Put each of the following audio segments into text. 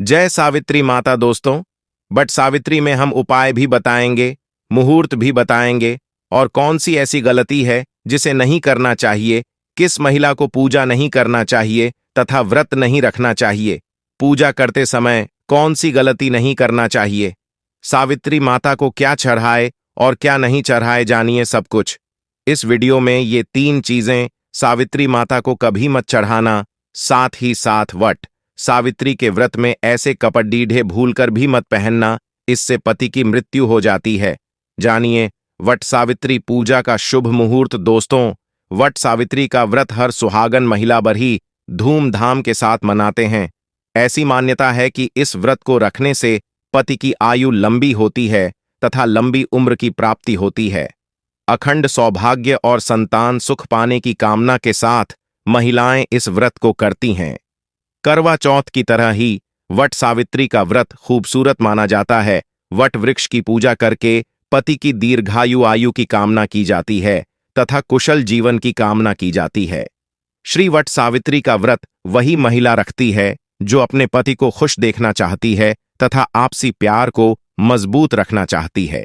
जय सावित्री माता दोस्तों। बट सावित्री में हम उपाय भी बताएंगे, मुहूर्त भी बताएंगे और कौन सी ऐसी गलती है जिसे नहीं करना चाहिए, किस महिला को पूजा नहीं करना चाहिए तथा व्रत नहीं रखना चाहिए, पूजा करते समय कौन सी गलती नहीं करना चाहिए, सावित्री माता को क्या चढ़ाए और क्या नहीं चढ़ाए, जानिए सब कुछ इस वीडियो में। ये 3 चीजें सावित्री माता को कभी मत चढ़ाना। साथ ही साथ वट सावित्री के व्रत में ऐसे कपड़ीढ़े भूलकर भी मत पहनना, इससे पति की मृत्यु हो जाती है। जानिए वट सावित्री पूजा का शुभ मुहूर्त। दोस्तों, वट सावित्री का व्रत हर सुहागन महिला बड़ी धूमधाम के साथ मनाते हैं। ऐसी मान्यता है कि इस व्रत को रखने से पति की आयु लंबी होती है तथा लंबी उम्र की प्राप्ति होती है। अखंड सौभाग्य और संतान सुख पाने की कामना के साथ महिलाएं इस व्रत को करती हैं। करवा चौथ की तरह ही वट सावित्री का व्रत खूबसूरत माना जाता है। वट वृक्ष की पूजा करके पति की दीर्घायु आयु की कामना की जाती है तथा कुशल जीवन की कामना की जाती है। श्री वट सावित्री का व्रत वही महिला रखती है जो अपने पति को खुश देखना चाहती है तथा आपसी प्यार को मजबूत रखना चाहती है।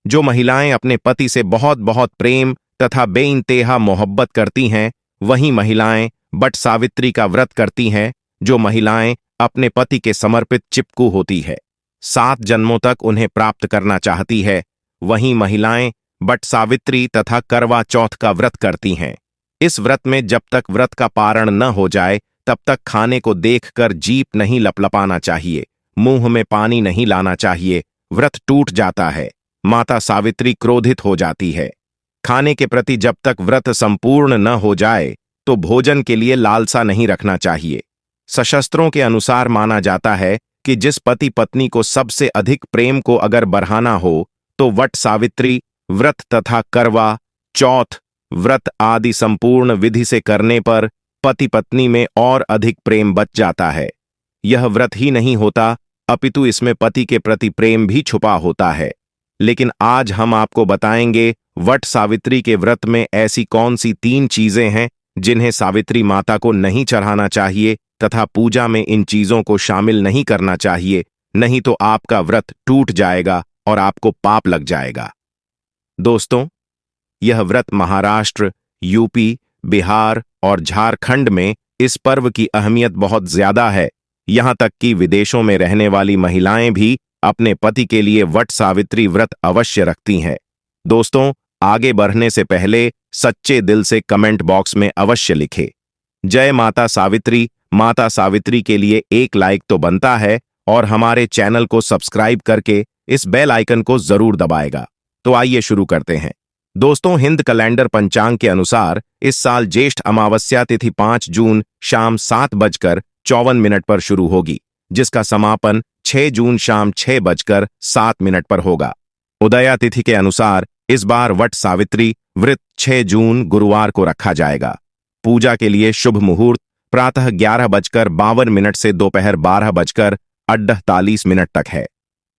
जो महिलाएं अपने पति से बहुत बहुत प्रेम तथा बेइंतेहा मोहब्बत करती हैं, वही महिलाएं वट सावित्री का व्रत करती हैं। जो महिलाएं अपने पति के समर्पित चिपकू होती है, 7 जन्मों तक उन्हें प्राप्त करना चाहती है, वही महिलाएं वट सावित्री तथा करवा चौथ का व्रत करती हैं। इस व्रत में जब तक व्रत का पारण न हो जाए तब तक खाने को देखकर जीभ नहीं लपलपाना चाहिए, मुंह में पानी नहीं लाना चाहिए। व्रत टूट जाता है, माता सावित्री क्रोधित हो जाती है। खाने के प्रति जब तक व्रत संपूर्ण न हो जाए तो भोजन के लिए लालसा नहीं रखना चाहिए। सशस्त्रों के अनुसार माना जाता है कि जिस पति पत्नी को सबसे अधिक प्रेम को अगर बढ़ाना हो तो वट सावित्री व्रत तथा करवा चौथ व्रत आदि संपूर्ण विधि से करने पर पति पत्नी में और अधिक प्रेम बच जाता है। यह व्रत ही नहीं होता अपितु इसमें पति के प्रति प्रेम भी छुपा होता है। लेकिन आज हम आपको बताएंगे वट सावित्री के व्रत में ऐसी कौन सी 3 चीजें हैं जिन्हें सावित्री माता को नहीं चढ़ाना चाहिए तथा पूजा में इन चीजों को शामिल नहीं करना चाहिए, नहीं तो आपका व्रत टूट जाएगा और आपको पाप लग जाएगा। दोस्तों, यह व्रत महाराष्ट्र, यूपी, बिहार और झारखंड में इस पर्व की अहमियत बहुत ज्यादा है। यहां तक कि विदेशों में रहने वाली महिलाएं भी अपने पति के लिए वट सावित्री व्रत अवश्य रखती हैं। दोस्तों, आगे बढ़ने से पहले सच्चे दिल से कमेंट बॉक्स में अवश्य लिखें जय माता सावित्री। माता सावित्री के लिए एक लाइक तो बनता है और हमारे चैनल को सब्सक्राइब करके इस बेल आइकन को जरूर दबाएगा। तो आइए शुरू करते हैं। दोस्तों, हिंद कैलेंडर पंचांग के अनुसार इस साल ज्येष्ठ अमावस्या तिथि 5 जून शाम 7:54 पर शुरू होगी, जिसका समापन 6 जून शाम 6:07 पर होगा। उदया तिथि के अनुसार इस बार वट सावित्री व्रत 6 जून गुरुवार को रखा जाएगा। पूजा के लिए शुभ मुहूर्त प्रातः 11:52 से दोपहर 12:48 तक है।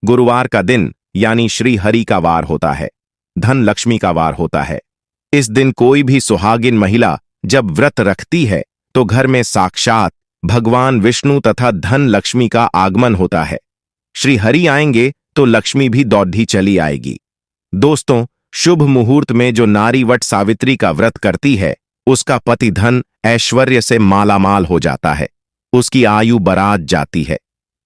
गुरुवार का दिन यानी श्री हरि का वार होता है, धन लक्ष्मी का वार होता है। इस दिन कोई भी सुहागिन महिला जब व्रत रखती है तो घर में साक्षात भगवान विष्णु तथा धन लक्ष्मी का आगमन होता है। श्री हरि आएंगे तो लक्ष्मी भी दौड़ी चली आएगी। दोस्तों, शुभ मुहूर्त में जो नारी वट सावित्री का व्रत करती है उसका पति धन ऐश्वर्य से मालामाल हो जाता है, उसकी आयु बारात जाती है,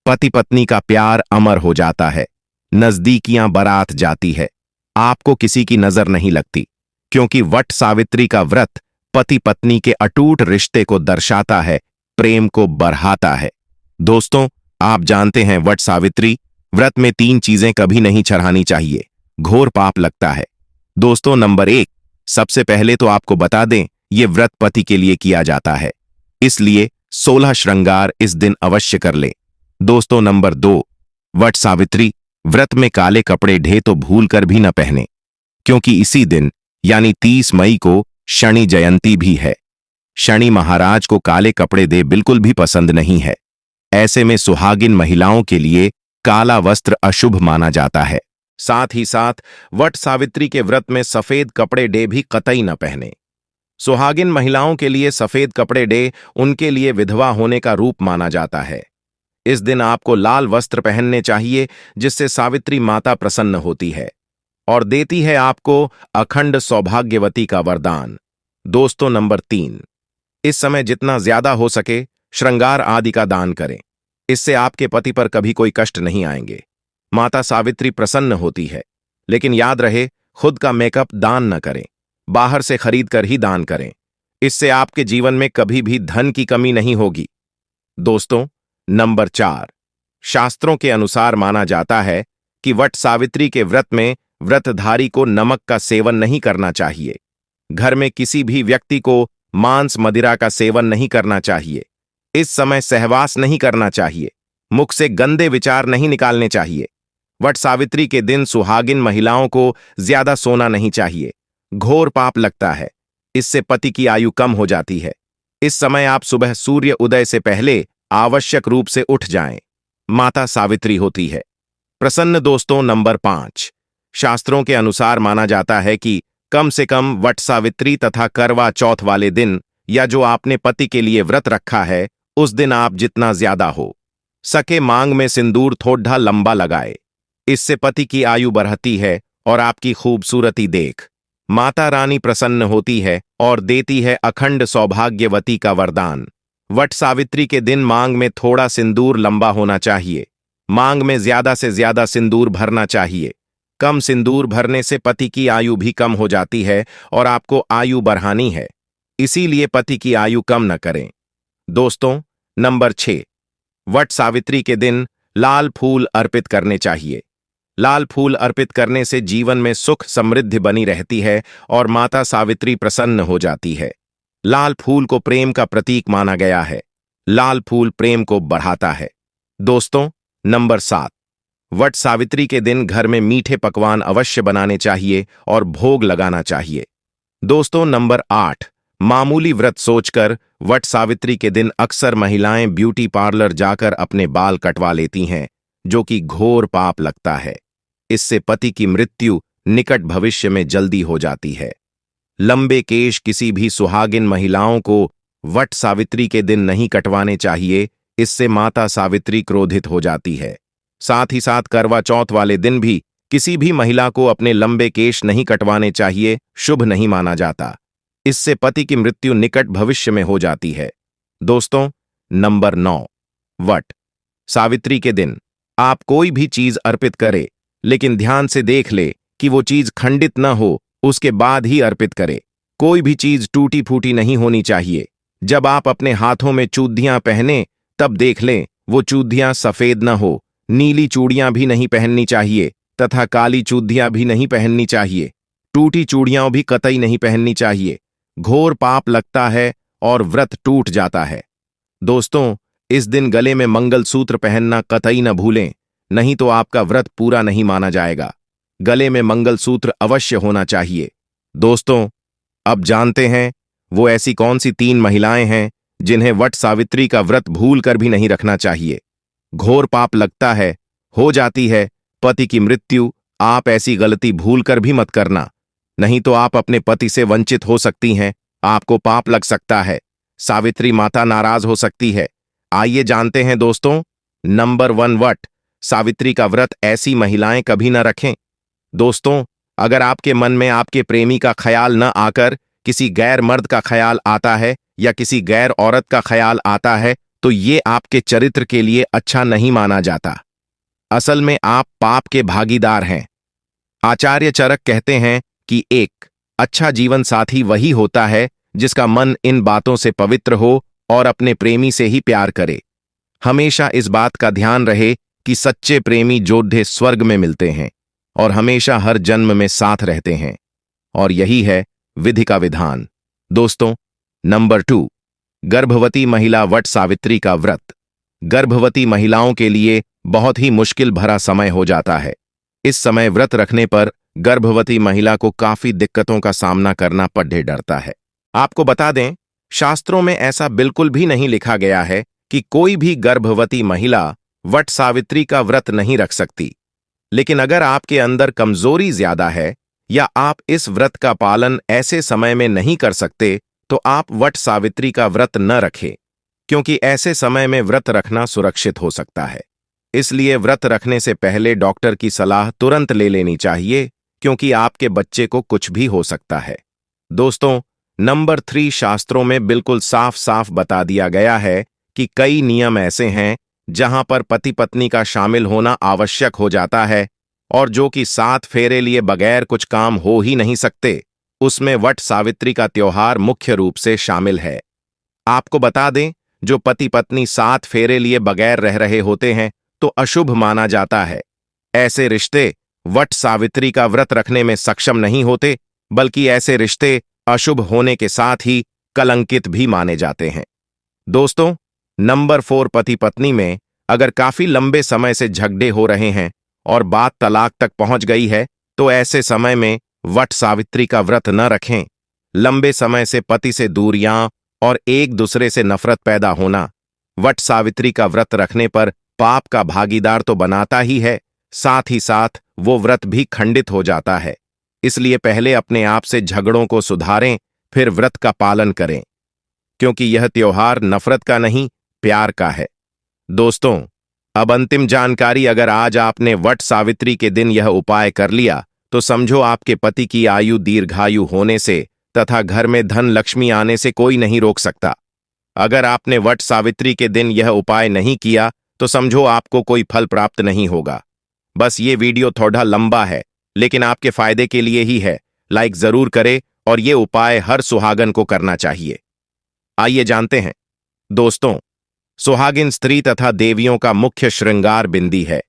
पति पत्नी का प्यार अमर हो जाता है, नजदीकियां बारात जाती है, आपको किसी की नजर नहीं लगती, क्योंकि वट सावित्री का व्रत पति पत्नी के अटूट रिश्ते को दर्शाता है, प्रेम को बढ़ाता है। दोस्तों, आप जानते हैं वट सावित्री व्रत में 3 चीजें कभी नहीं चढ़ानी चाहिए, घोर पाप लगता है। दोस्तों, नंबर 1, सबसे पहले तो आपको बता दें ये व्रत पति के लिए किया जाता है, इसलिए 16 श्रृंगार इस दिन अवश्य कर ले। दोस्तों, नंबर 2, वट सावित्री व्रत में काले कपड़े ढे तो भूल कर भी न पहने, क्योंकि इसी दिन यानी 30 मई को शनि जयंती भी है। शनि महाराज को काले कपड़े दे बिल्कुल भी पसंद नहीं है। ऐसे में सुहागिन महिलाओं के लिए काला वस्त्र अशुभ माना जाता है। साथ ही साथ वट सावित्री के व्रत में सफेद कपड़े डे भी कतई न पहने। सुहागिन महिलाओं के लिए सफेद कपड़े डे उनके लिए विधवा होने का रूप माना जाता है। इस दिन आपको लाल वस्त्र पहनने चाहिए, जिससे सावित्री माता प्रसन्न होती है और देती है आपको अखंड सौभाग्यवती का वरदान। दोस्तों, नंबर 3, इस समय जितना ज्यादा हो सके श्रृंगार आदि का दान करें। इससे आपके पति पर कभी कोई कष्ट नहीं आएंगे। माता सावित्री प्रसन्न होती है। लेकिन याद रहे, खुद का मेकअप दान न करें, बाहर से खरीद कर ही दान करें। इससे आपके जीवन में कभी भी धन की कमी नहीं होगी। दोस्तों, नंबर 4, शास्त्रों के अनुसार माना जाता है कि वट सावित्री के व्रत में व्रतधारी को नमक का सेवन नहीं करना चाहिए। घर में किसी भी व्यक्ति को मांस मदिरा का सेवन नहीं करना चाहिए। इस समय सहवास नहीं करना चाहिए। मुख से गंदे विचार नहीं निकालने चाहिए। वट सावित्री के दिन सुहागिन महिलाओं को ज्यादा सोना नहीं चाहिए। घोर पाप लगता है। इससे पति की आयु कम हो जाती है। इस समय आप सुबह सूर्य उदय से पहले आवश्यक रूप से उठ जाएं। माता सावित्री होती है प्रसन्न। दोस्तों, नंबर 5, शास्त्रों के अनुसार माना जाता है कि कम से कम वट सावित्री तथा करवा चौथ वाले दिन, या जो आपने पति के लिए व्रत रखा है, उस दिन आप जितना ज्यादा हो सके मांग में सिंदूर थोड़ा लंबा लगाए। इससे पति की आयु बढ़ती है और आपकी खूबसूरती देख माता रानी प्रसन्न होती है और देती है अखंड सौभाग्यवती का वरदान। वट सावित्री के दिन मांग में थोड़ा सिंदूर लंबा होना चाहिए। मांग में ज्यादा से ज्यादा सिंदूर भरना चाहिए। कम सिंदूर भरने से पति की आयु भी कम हो जाती है और आपको आयु बढ़ानी है, इसीलिए पति की आयु कम न करें। दोस्तों, नंबर 6, वट सावित्री के दिन लाल फूल अर्पित करने चाहिए। लाल फूल अर्पित करने से जीवन में सुख समृद्धि बनी रहती है और माता सावित्री प्रसन्न हो जाती है। लाल फूल को प्रेम का प्रतीक माना गया है। लाल फूल प्रेम को बढ़ाता है। दोस्तों, नंबर 7, वट सावित्री के दिन घर में मीठे पकवान अवश्य बनाने चाहिए और भोग लगाना चाहिए। दोस्तों, नंबर 8, मामूली व्रत सोचकर वट सावित्री के दिन अक्सर महिलाएं ब्यूटी पार्लर जाकर अपने बाल कटवा लेती हैं, जो कि घोर पाप लगता है। इससे पति की मृत्यु निकट भविष्य में जल्दी हो जाती है। लंबे केश किसी भी सुहागिन महिलाओं को वट सावित्री के दिन नहीं कटवाने चाहिए। इससे माता सावित्री क्रोधित हो जाती है। साथ ही साथ करवा चौथ वाले दिन भी किसी भी महिला को अपने लंबे केश नहीं कटवाने चाहिए, शुभ नहीं माना जाता। इससे पति की मृत्यु निकट भविष्य में हो जाती है। दोस्तों, नंबर 9, वट सावित्री के दिन आप कोई भी चीज अर्पित करें, लेकिन ध्यान से देख ले कि वो चीज खंडित न हो, उसके बाद ही अर्पित करे। कोई भी चीज टूटी फूटी नहीं होनी चाहिए। जब आप अपने हाथों में चूड़ियां पहने, तब देख लें वो चूड़ियां सफेद न हो। नीली चूड़ियां भी नहीं पहननी चाहिए तथा काली चूड़ियां भी नहीं पहननी चाहिए। टूटी चूड़ियां भी कतई नहीं पहननी चाहिए। घोर पाप लगता है और व्रत टूट जाता है। दोस्तों, इस दिन गले में मंगलसूत्र पहनना कतई न भूलें, नहीं तो आपका व्रत पूरा नहीं माना जाएगा। गले में मंगलसूत्र अवश्य होना चाहिए। दोस्तों, अब जानते हैं वो ऐसी कौन सी 3 महिलाएं हैं जिन्हें वट सावित्री का व्रत भूल कर भी नहीं रखना चाहिए। घोर पाप लगता है, हो जाती है पति की मृत्यु। आप ऐसी गलती भूल कर भी मत करना, नहीं तो आप अपने पति से वंचित हो सकती हैं। आपको पाप लग सकता है। सावित्री माता नाराज हो सकती है। आइए जानते हैं दोस्तों। नंबर 1, वट सावित्री का व्रत ऐसी महिलाएं कभी न रखें। दोस्तों, अगर आपके मन में आपके प्रेमी का ख्याल न आकर किसी गैर मर्द का ख्याल आता है या किसी गैर औरत का ख्याल आता है, तो ये आपके चरित्र के लिए अच्छा नहीं माना जाता। असल में आप पाप के भागीदार हैं। आचार्य चरक कहते हैं कि एक अच्छा जीवन साथी वही होता है जिसका मन इन बातों से पवित्र हो और अपने प्रेमी से ही प्यार करे। हमेशा इस बात का ध्यान रहे कि सच्चे प्रेमी जोधे स्वर्ग में मिलते हैं और हमेशा हर जन्म में साथ रहते हैं, और यही है विधि का विधान। दोस्तों, नंबर 2, गर्भवती महिला वट सावित्री का व्रत। गर्भवती महिलाओं के लिए बहुत ही मुश्किल भरा समय हो जाता है। इस समय व्रत रखने पर गर्भवती महिला को काफी दिक्कतों का सामना करना पड़े डरता है। आपको बता दें, शास्त्रों में ऐसा बिल्कुल भी नहीं लिखा गया है कि कोई भी गर्भवती महिला वट सावित्री का व्रत नहीं रख सकती। लेकिन अगर आपके अंदर कमजोरी ज्यादा है या आप इस व्रत का पालन ऐसे समय में नहीं कर सकते, तो आप वट सावित्री का व्रत न रखें। क्योंकि ऐसे समय में व्रत रखना सुरक्षित हो सकता है। इसलिए व्रत रखने से पहले डॉक्टर की सलाह तुरंत ले लेनी चाहिए, क्योंकि आपके बच्चे को कुछ भी हो सकता है। दोस्तों, नंबर 3, शास्त्रों में बिल्कुल साफ साफ बता दिया गया है कि कई नियम ऐसे हैं जहां पर पति पत्नी का शामिल होना आवश्यक हो जाता है, और जो कि 7 फेरे लिए बगैर कुछ काम हो ही नहीं सकते। उसमें वट सावित्री का त्योहार मुख्य रूप से शामिल है। आपको बता दें, जो पति पत्नी 7 फेरे लिए बगैर रह रहे होते हैं तो अशुभ माना जाता है। ऐसे रिश्ते वट सावित्री का व्रत रखने में सक्षम नहीं होते, बल्कि ऐसे रिश्ते अशुभ होने के साथ ही कलंकित भी माने जाते हैं। दोस्तों, नंबर 4, पति पत्नी में अगर काफी लंबे समय से झगड़े हो रहे हैं और बात तलाक तक पहुंच गई है, तो ऐसे समय में वट सावित्री का व्रत न रखें। लंबे समय से पति से दूरियां और एक दूसरे से नफरत पैदा होना वट सावित्री का व्रत रखने पर पाप का भागीदार तो बनाता ही है, साथ ही साथ वो व्रत भी खंडित हो जाता है। इसलिए पहले अपने आप से झगड़ों को सुधारें, फिर व्रत का पालन करें, क्योंकि यह त्योहार नफरत का नहीं, प्यार का है। दोस्तों, अब अंतिम जानकारी, अगर आज आपने वट सावित्री के दिन यह उपाय कर लिया तो समझो आपके पति की आयु दीर्घायु होने से तथा घर में धन लक्ष्मी आने से कोई नहीं रोक सकता। अगर आपने वट सावित्री के दिन यह उपाय नहीं किया तो समझो आपको कोई फल प्राप्त नहीं होगा। बस ये वीडियो थोड़ा लंबा है, लेकिन आपके फायदे के लिए ही है। लाइक जरूर करें, और ये उपाय हर सुहागन को करना चाहिए। आइए जानते हैं। दोस्तों, सुहागिन स्त्री तथा देवियों का मुख्य श्रृंगार बिंदी है।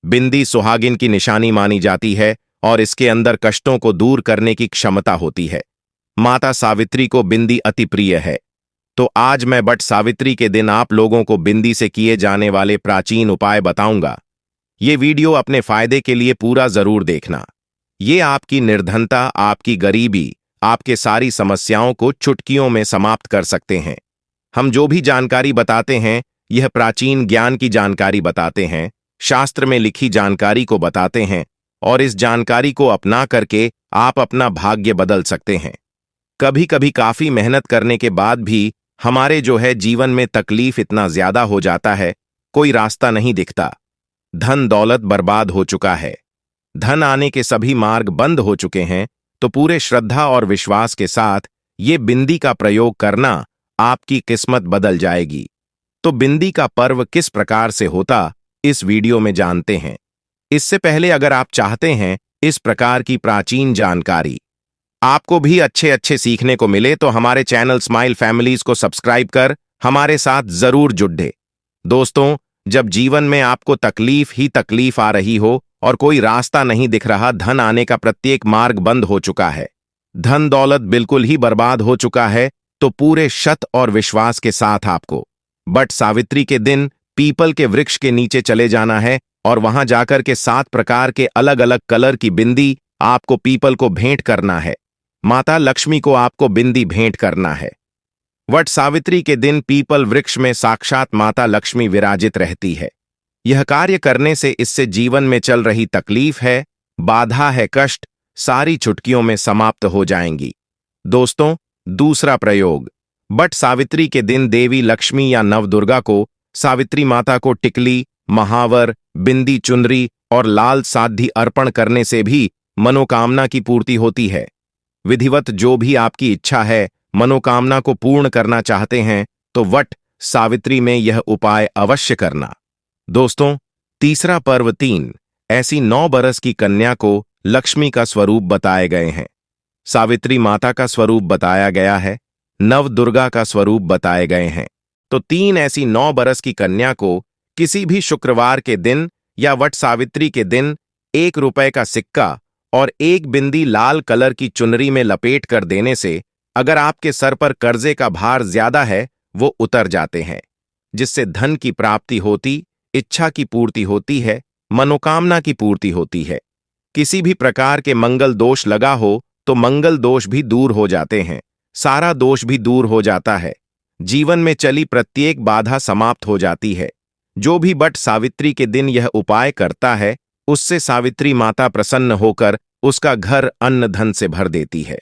बिंदी सुहागिन की निशानी मानी जाती है और इसके अंदर कष्टों को दूर करने की क्षमता होती है। माता सावित्री को बिंदी अति प्रिय है। तो आज मैं वट सावित्री के दिन आप लोगों को बिंदी से किए जाने वाले प्राचीन उपाय बताऊंगा। ये वीडियो अपने फायदे के लिए पूरा जरूर देखना। ये आपकी निर्धनता, आपकी गरीबी, आपके सारी समस्याओं को चुटकियों में समाप्त कर सकते हैं। हम जो भी जानकारी बताते हैं, यह प्राचीन ज्ञान की जानकारी बताते हैं, शास्त्र में लिखी जानकारी को बताते हैं, और इस जानकारी को अपना करके आप अपना भाग्य बदल सकते हैं। कभी कभी काफी मेहनत करने के बाद भी हमारे जो है जीवन में तकलीफ इतना ज्यादा हो जाता है, कोई रास्ता नहीं दिखता। धन दौलत बर्बाद हो चुका है, धन आने के सभी मार्ग बंद हो चुके हैं। तो पूरे श्रद्धा और विश्वास के साथ ये बिंदी का प्रयोग करना, आपकी किस्मत बदल जाएगी। तो बिंदी का पर्व किस प्रकार से होता, इस वीडियो में जानते हैं। इससे पहले अगर आप चाहते हैं इस प्रकार की प्राचीन जानकारी आपको भी अच्छे अच्छे सीखने को मिले, तो हमारे चैनल स्माइल फैमिलीज को सब्सक्राइब कर हमारे साथ जरूर जुड़े। दोस्तों, जब जीवन में आपको तकलीफ ही तकलीफ आ रही हो और कोई रास्ता नहीं दिख रहा, धन आने का प्रत्येक मार्ग बंद हो चुका है, धन दौलत बिल्कुल ही बर्बाद हो चुका है, तो पूरे शत और विश्वास के साथ आपको वट सावित्री के दिन पीपल के वृक्ष के नीचे चले जाना है और वहां जाकर के 7 प्रकार के अलग अलग कलर की बिंदी आपको पीपल को भेंट करना है। माता लक्ष्मी को आपको बिंदी भेंट करना है। वट सावित्री के दिन पीपल वृक्ष में साक्षात माता लक्ष्मी विराजित रहती है। यह कार्य करने से इससे जीवन में चल रही तकलीफ है, बाधा है, कष्ट सारी चुटकियों में समाप्त हो जाएंगी। दोस्तों, दूसरा प्रयोग, वट सावित्री के दिन देवी लक्ष्मी या नवदुर्गा को सावित्री माता को टिकली, महावर, बिंदी, चुनरी और लाल साधी अर्पण करने से भी मनोकामना की पूर्ति होती है। विधिवत जो भी आपकी इच्छा है, मनोकामना को पूर्ण करना चाहते हैं, तो वट सावित्री में यह उपाय अवश्य करना। दोस्तों, तीसरा पर्व 3, ऐसी 9 बरस की कन्या को लक्ष्मी का स्वरूप बताए गए हैं। सावित्री माता का स्वरूप बताया गया है, नवदुर्गा का स्वरूप बताए गए हैं। तो 3 ऐसी 9 बरस की कन्या को किसी भी शुक्रवार के दिन या वट सावित्री के दिन 1 रुपए का सिक्का और 1 बिंदी लाल कलर की चुनरी में लपेट कर देने से अगर आपके सर पर कर्जे का भार ज्यादा है, वो उतर जाते हैं, जिससे धन की प्राप्ति होती, इच्छा की पूर्ति होती है, मनोकामना की पूर्ति होती है। किसी भी प्रकार के मंगल दोष लगा हो तो मंगल दोष भी दूर हो जाते हैं, सारा दोष भी दूर हो जाता है, जीवन में चली प्रत्येक बाधा समाप्त हो जाती है। जो भी वट सावित्री के दिन यह उपाय करता है, उससे सावित्री माता प्रसन्न होकर उसका घर अन्न धन से भर देती है,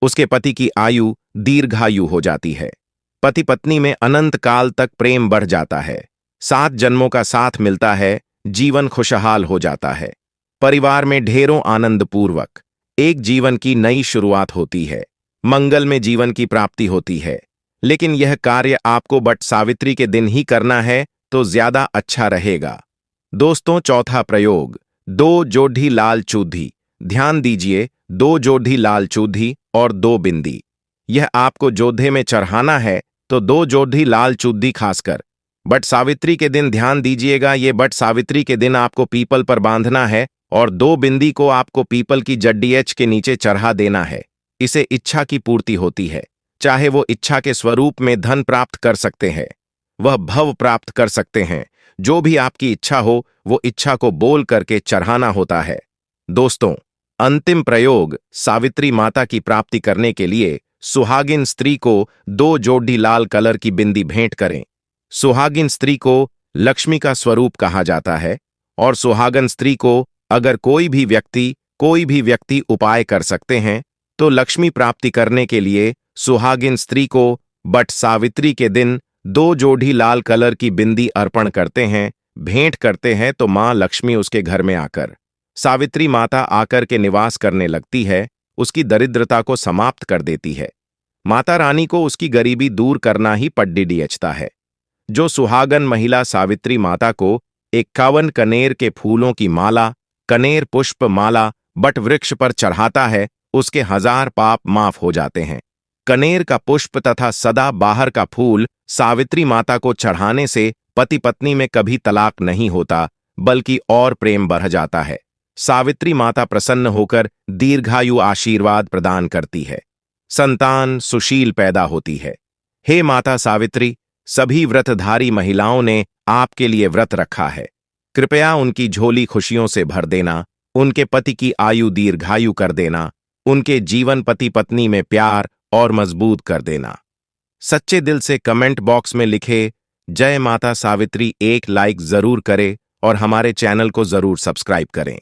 उसके पति की आयु दीर्घायु हो जाती है। पति पत्नी में अनंत काल तक प्रेम बढ़ जाता है। 7 जन्मों का साथ मिलता है, जीवन खुशहाल हो जाता है। परिवार में ढेरों आनंद पूर्वक एक जीवन की नई शुरुआत होती है। मंगल में जीवन की प्राप्ति होती है। लेकिन यह कार्य आपको बट सावित्री के दिन ही करना है तो ज्यादा अच्छा रहेगा। दोस्तों, चौथा प्रयोग, 2 जोधी लाल चूधी। ध्यान दीजिए, 2 जोधी लाल चूधी और 2 बिंदी। यह आपको जोधे में चढ़ाना है तो 2 जोधी लाल चूधी खासकर बट सावित्री के दिन ध्यान दीजिएगा। ये बट सावित्री के दिन आपको पीपल पर बांधना है और 2 बिंदी को आपको पीपल की जड्डी के नीचे चढ़ा देना है। इसे इच्छा की पूर्ति होती है। चाहे वो इच्छा के स्वरूप में धन प्राप्त कर सकते हैं, वह भव प्राप्त कर सकते हैं। जो भी आपकी इच्छा हो वो इच्छा को बोल करके चढ़ाना होता है। दोस्तों, अंतिम प्रयोग, सावित्री माता की प्राप्ति करने के लिए सुहागिन स्त्री को 2 जोड़ी लाल कलर की बिंदी भेंट करें। सुहागिन स्त्री को लक्ष्मी का स्वरूप कहा जाता है और सुहागन स्त्री को अगर कोई भी व्यक्ति उपाय कर सकते हैं तो लक्ष्मी प्राप्ति करने के लिए सुहागिन स्त्री को बट सावित्री के दिन 2 जोड़ी लाल कलर की बिंदी अर्पण करते हैं, भेंट करते हैं तो मां लक्ष्मी उसके घर में आकर, सावित्री माता आकर के निवास करने लगती है, उसकी दरिद्रता को समाप्त कर देती है। माता रानी को उसकी गरीबी दूर करना ही पड्डीडीएचता है। जो सुहागन महिला सावित्री माता को 51 कनेर के फूलों की माला, कनेर पुष्प माला बट वृक्ष पर चढ़ाता है, उसके 1000 पाप माफ हो जाते हैं। कनेर का पुष्प तथा सदा बाहर का फूल सावित्री माता को चढ़ाने से पति पत्नी में कभी तलाक नहीं होता, बल्कि और प्रेम बढ़ जाता है। सावित्री माता प्रसन्न होकर दीर्घायु आशीर्वाद प्रदान करती है। संतान सुशील पैदा होती है। हे माता सावित्री, सभी व्रतधारी महिलाओं ने आपके लिए व्रत रखा है। कृपया उनकी झोली खुशियों से भर देना, उनके पति की आयु दीर्घायु कर देना, उनके जीवन पति पत्नी में प्यार और मजबूत कर देना। सच्चे दिल से कमेंट बॉक्स में लिखे जय माता सावित्री, एक लाइक जरूर करें और हमारे चैनल को जरूर सब्सक्राइब करें।